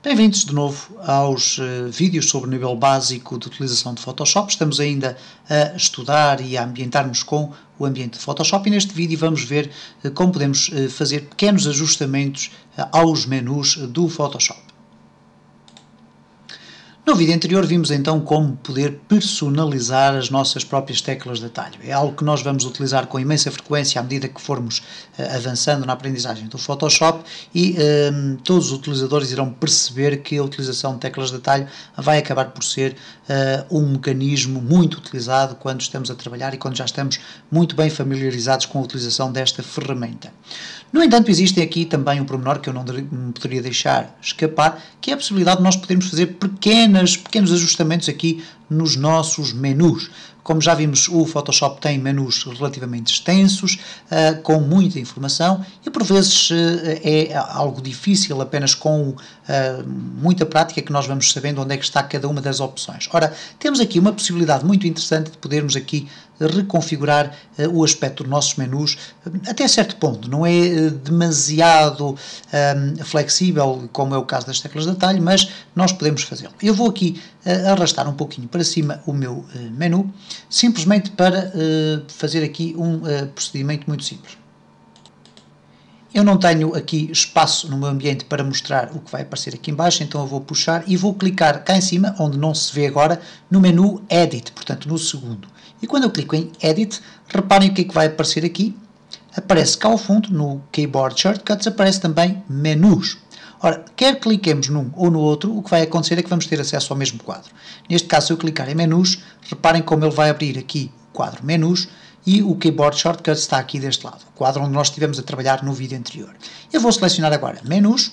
Bem-vindos de novo aos vídeos sobre o nível básico de utilização de Photoshop. Estamos ainda a estudar e a ambientar-nos com o ambiente de Photoshop e neste vídeo vamos ver como podemos fazer pequenos ajustamentos aos menus do Photoshop. No vídeo anterior vimos então como poder personalizar as nossas próprias teclas de atalho. É algo que nós vamos utilizar com imensa frequência à medida que formos avançando na aprendizagem do Photoshop e todos os utilizadores irão perceber que a utilização de teclas de atalho vai acabar por ser um mecanismo muito utilizado quando estamos a trabalhar e quando já estamos muito bem familiarizados com a utilização desta ferramenta. No entanto, existe aqui também um pormenor que eu não poderia deixar escapar, que é a possibilidade de nós podermos fazer pequenos ajustamentos aqui nos nossos menus. Como já vimos, o Photoshop tem menus relativamente extensos, com muita informação e por vezes é algo difícil apenas com muita prática que nós vamos sabendo onde é que está cada uma das opções. Ora, temos aqui uma possibilidade muito interessante de podermos aqui reconfigurar o aspecto dos nossos menus até certo ponto. Não é demasiado flexível, como é o caso das teclas de atalho, mas nós podemos fazê-lo. Eu vou aqui arrastar um pouquinho para cima o meu menu, simplesmente para fazer aqui um procedimento muito simples. Eu não tenho aqui espaço no meu ambiente para mostrar o que vai aparecer aqui em baixo, então eu vou puxar e vou clicar cá em cima, onde não se vê agora, no menu Edit, portanto no segundo. E quando eu clico em Edit, reparem o que é que vai aparecer aqui. Aparece cá ao fundo, no Keyboard Shortcuts, aparece também Menus. Ora, quer cliquemos num ou no outro, o que vai acontecer é que vamos ter acesso ao mesmo quadro. Neste caso, se eu clicar em Menus, reparem como ele vai abrir aqui o quadro Menus e o Keyboard Shortcuts está aqui deste lado, o quadro onde nós estivemos a trabalhar no vídeo anterior. Eu vou selecionar agora Menus,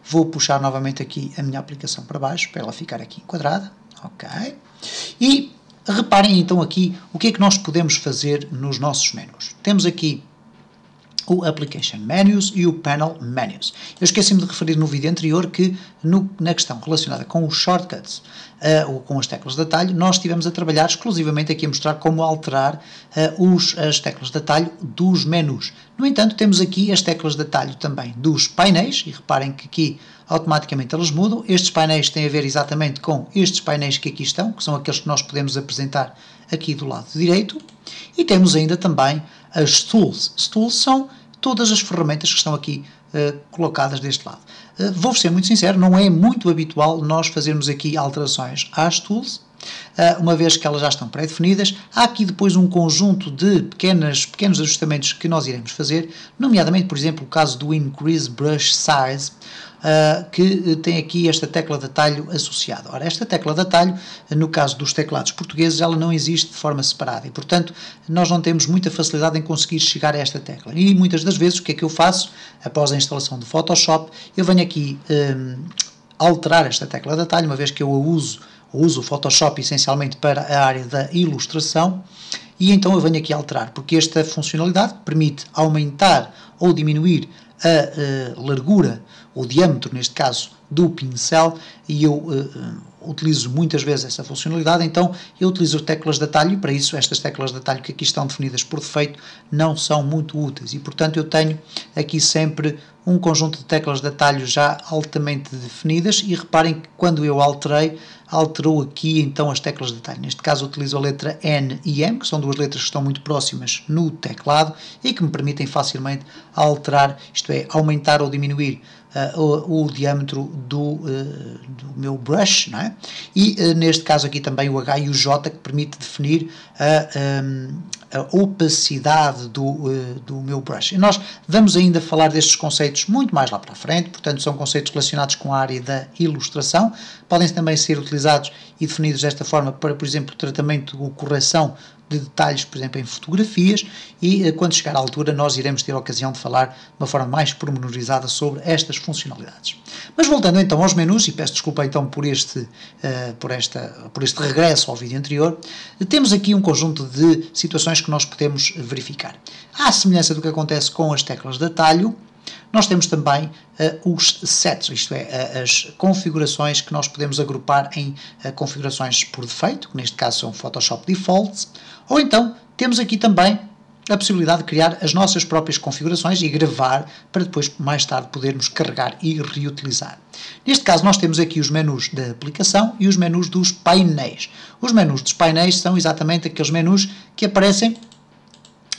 vou puxar novamente aqui a minha aplicação para baixo, para ela ficar aqui enquadrada, ok, e reparem então aqui o que é que nós podemos fazer nos nossos menus. Temos aqui o Application Menus e o Panel Menus. Eu esqueci-me de referir no vídeo anterior que na questão relacionada com os shortcuts ou com as teclas de atalho, nós estivemos a trabalhar exclusivamente aqui a mostrar como alterar as teclas de atalho dos menus. No entanto, temos aqui as teclas de atalho também dos painéis, e reparem que aqui automaticamente elas mudam. Estes painéis têm a ver exatamente com estes painéis que aqui estão, que são aqueles que nós podemos apresentar aqui do lado direito. E temos ainda também as Tools. As Tools são todas as ferramentas que estão aqui colocadas deste lado. Vou-vos ser muito sincero, não é muito habitual nós fazermos aqui alterações às Tools, uma vez que elas já estão pré-definidas. Há aqui depois um conjunto de pequenos ajustamentos que nós iremos fazer, nomeadamente, por exemplo, o caso do Increase Brush Size, que tem aqui esta tecla de atalho associada. Ora, esta tecla de atalho, no caso dos teclados portugueses, ela não existe de forma separada e, portanto, nós não temos muita facilidade em conseguir chegar a esta tecla. E muitas das vezes o que é que eu faço? Após a instalação do Photoshop, eu venho aqui alterar esta tecla de atalho, uma vez que eu uso o Photoshop essencialmente para a área da ilustração, e então eu venho aqui alterar, porque esta funcionalidade permite aumentar ou diminuir a largura, ou diâmetro, neste caso, do pincel, e eu utilizo muitas vezes essa funcionalidade, então eu utilizo teclas de atalho e para isso estas teclas de atalho que aqui estão definidas por defeito não são muito úteis e, portanto, eu tenho aqui sempre um conjunto de teclas de atalho já altamente definidas e reparem que quando eu alterou aqui então as teclas de atalho. Neste caso utilizo a letra N e M, que são duas letras que estão muito próximas no teclado e que me permitem facilmente alterar, isto é, aumentar ou diminuir o diâmetro do meu brush, não é? E neste caso aqui também o H e o J, que permite definir a opacidade do meu brush. E nós vamos ainda falar destes conceitos muito mais lá para a frente, portanto são conceitos relacionados com a área da ilustração, podem também ser utilizados e definidos desta forma para, por exemplo, tratamento ou correção de detalhes, por exemplo, em fotografias, e quando chegar à altura nós iremos ter a ocasião de falar de uma forma mais pormenorizada sobre estas funcionalidades. Mas voltando então aos menus, e peço desculpa então por este regresso ao vídeo anterior, temos aqui um conjunto de situações que nós podemos verificar. À semelhança do que acontece com as teclas de atalho, nós temos também os sets, isto é, as configurações que nós podemos agrupar em configurações por defeito, que neste caso são Photoshop Defaults, ou então temos aqui também a possibilidade de criar as nossas próprias configurações e gravar para depois, mais tarde, podermos carregar e reutilizar. Neste caso, nós temos aqui os menus da aplicação e os menus dos painéis. Os menus dos painéis são exatamente aqueles menus que aparecem,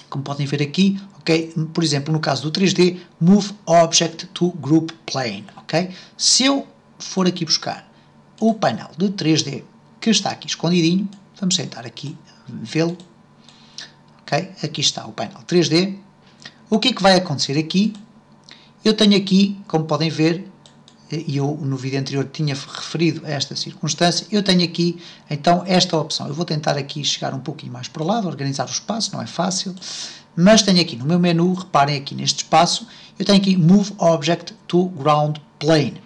como podem ver aqui, ok? Por exemplo, no caso do 3D, Move Object to Group Plane, ok? Se eu for aqui buscar o painel de 3D que está aqui escondidinho, vamos tentar aqui vê-lo. Okay? Aqui está o painel 3D. O que é que vai acontecer aqui? Eu tenho aqui, como podem ver, e eu no vídeo anterior tinha referido a esta circunstância, eu tenho aqui então esta opção. Eu vou tentar aqui chegar um pouquinho mais para o lado, organizar o espaço, não é fácil, mas tenho aqui no meu menu, reparem aqui neste espaço, eu tenho aqui Move Object to Ground Plane.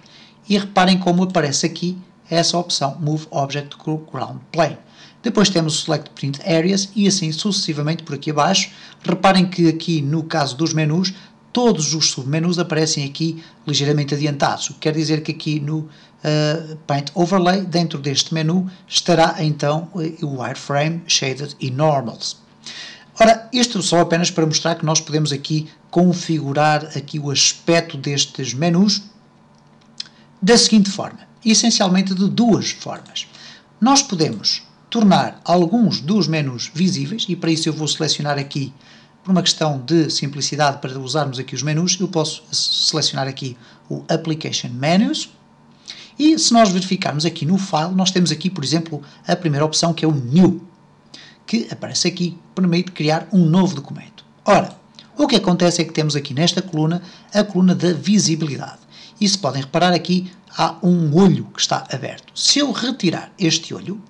E reparem como aparece aqui essa opção, Move Object to Ground Plane. Depois temos o Select Print Areas e assim sucessivamente por aqui abaixo. Reparem que aqui no caso dos menus, todos os submenus aparecem aqui ligeiramente adiantados. O que quer dizer que aqui no Paint Overlay, dentro deste menu, estará então o Wireframe, Shaded e Normals. Ora, isto só apenas para mostrar que nós podemos aqui configurar aqui o aspecto destes menus da seguinte forma, essencialmente de duas formas. Nós podemos tornar alguns dos menus visíveis, e para isso eu vou selecionar aqui, por uma questão de simplicidade para usarmos aqui os menus, eu posso selecionar aqui o Application Menus, e se nós verificarmos aqui no File, nós temos aqui, por exemplo, a primeira opção que é o New, que aparece aqui, permite criar um novo documento. Ora, o que acontece é que temos aqui nesta coluna, a coluna da visibilidade, e se podem reparar aqui, há um olho que está aberto. Se eu retirar este olho,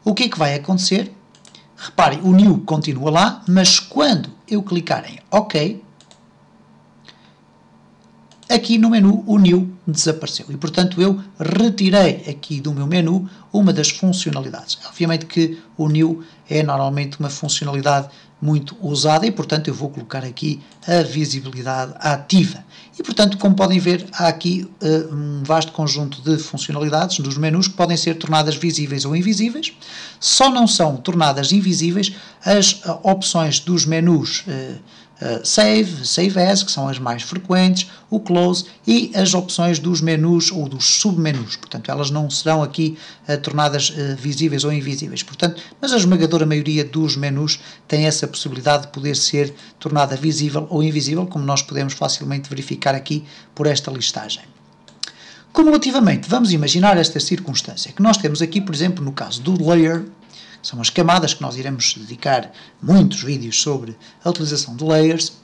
o que é que vai acontecer? Reparem, o New continua lá, mas quando eu clicar em OK, aqui no menu o New desapareceu. E, portanto, eu retirei aqui do meu menu uma das funcionalidades. Obviamente que o New é normalmente uma funcionalidade muito usada e, portanto, eu vou colocar aqui a visibilidade ativa. E, portanto, como podem ver, há aqui um vasto conjunto de funcionalidades dos menus que podem ser tornadas visíveis ou invisíveis. Só não são tornadas invisíveis as opções dos menus Save, Save As, que são as mais frequentes, o Close e as opções dos menus ou dos submenus. Portanto, elas não serão aqui tornadas visíveis ou invisíveis. Portanto, mas a esmagadora maioria dos menus tem essa possibilidade de poder ser tornada visível ou invisível, como nós podemos facilmente verificar aqui por esta listagem. Cumulativamente, vamos imaginar esta circunstância, que nós temos aqui, por exemplo, no caso do Layer, são as camadas que nós iremos dedicar muitos vídeos sobre a utilização de layers.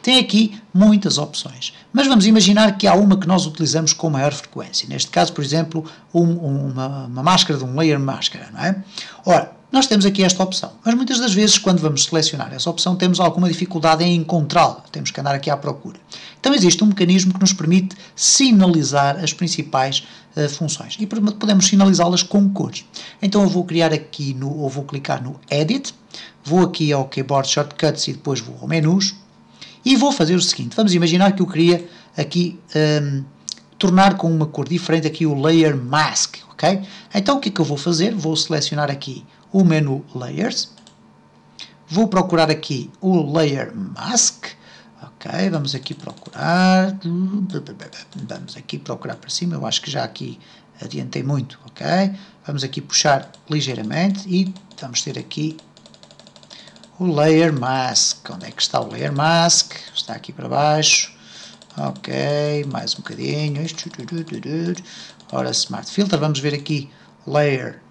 Tem aqui muitas opções, mas vamos imaginar que há uma que nós utilizamos com maior frequência. Neste caso, por exemplo, uma máscara de um layer máscara, não é? Ora, nós temos aqui esta opção, mas muitas das vezes quando vamos selecionar essa opção temos alguma dificuldade em encontrá-la, temos que andar aqui à procura. Então existe um mecanismo que nos permite sinalizar as principais funções e podemos sinalizá-las com cores. Então eu vou criar aqui, ou vou clicar no Edit, vou aqui ao Keyboard Shortcuts e depois vou ao Menus e vou fazer o seguinte, vamos imaginar que eu queria aqui tornar com uma cor diferente aqui o Layer Mask, ok? Então o que é que eu vou fazer? Vou selecionar aqui o menu Layers, vou procurar aqui o Layer Mask, ok, vamos aqui procurar para cima, eu acho que já aqui adiantei muito, ok, vamos aqui puxar ligeiramente e vamos ter aqui o Layer Mask. Onde é que está o Layer Mask? Está aqui para baixo, ok, mais um bocadinho, ora Smart Filter, vamos ver aqui Layer.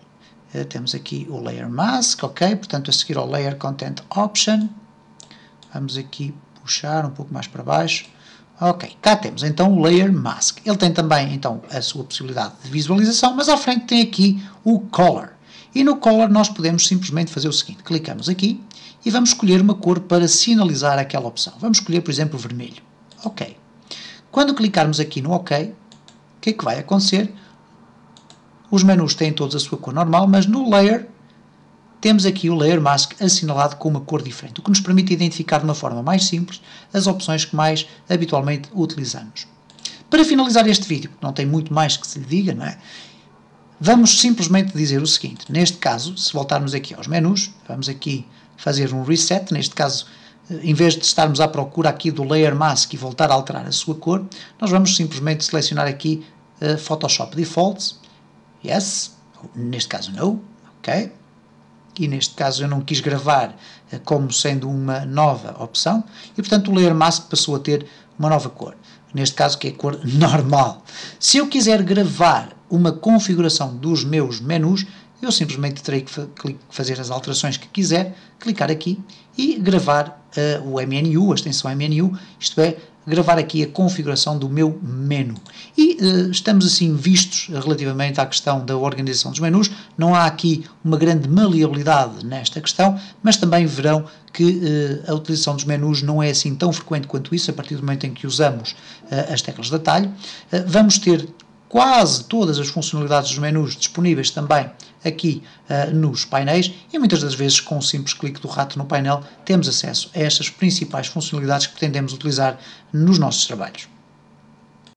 Temos aqui o Layer Mask, ok? Portanto, a seguir ao Layer Content Option, vamos aqui puxar um pouco mais para baixo. Ok, cá temos então o Layer Mask. Ele tem também então a sua possibilidade de visualização, mas à frente tem aqui o Color. E no Color nós podemos simplesmente fazer o seguinte, clicamos aqui e vamos escolher uma cor para sinalizar aquela opção. Vamos escolher, por exemplo, o vermelho. Ok. Quando clicarmos aqui no OK, o que é que vai acontecer? Os menus têm todos a sua cor normal, mas no Layer temos aqui o Layer Mask assinalado com uma cor diferente, o que nos permite identificar de uma forma mais simples as opções que mais habitualmente utilizamos. Para finalizar este vídeo, não tem muito mais que se lhe diga, não é? Vamos simplesmente dizer o seguinte, neste caso, se voltarmos aqui aos menus, vamos aqui fazer um reset, neste caso em vez de estarmos à procura aqui do Layer Mask e voltar a alterar a sua cor, nós vamos simplesmente selecionar aqui Photoshop Defaults, Yes, neste caso No, ok, e neste caso eu não quis gravar como sendo uma nova opção, e portanto o Layer Mask passou a ter uma nova cor, neste caso que é a cor normal. Se eu quiser gravar uma configuração dos meus menus, eu simplesmente terei que fazer as alterações que quiser, clicar aqui e gravar o MNU, a extensão MNU, isto é, gravar aqui a configuração do meu menu. E estamos assim vistos relativamente à questão da organização dos menus. Não há aqui uma grande maleabilidade nesta questão, mas também verão que a utilização dos menus não é assim tão frequente quanto isso, a partir do momento em que usamos as teclas de atalho. Vamos ter quase todas as funcionalidades dos menus disponíveis também aqui nos painéis, e muitas das vezes com um simples clique do rato no painel temos acesso a estas principais funcionalidades que pretendemos utilizar nos nossos trabalhos.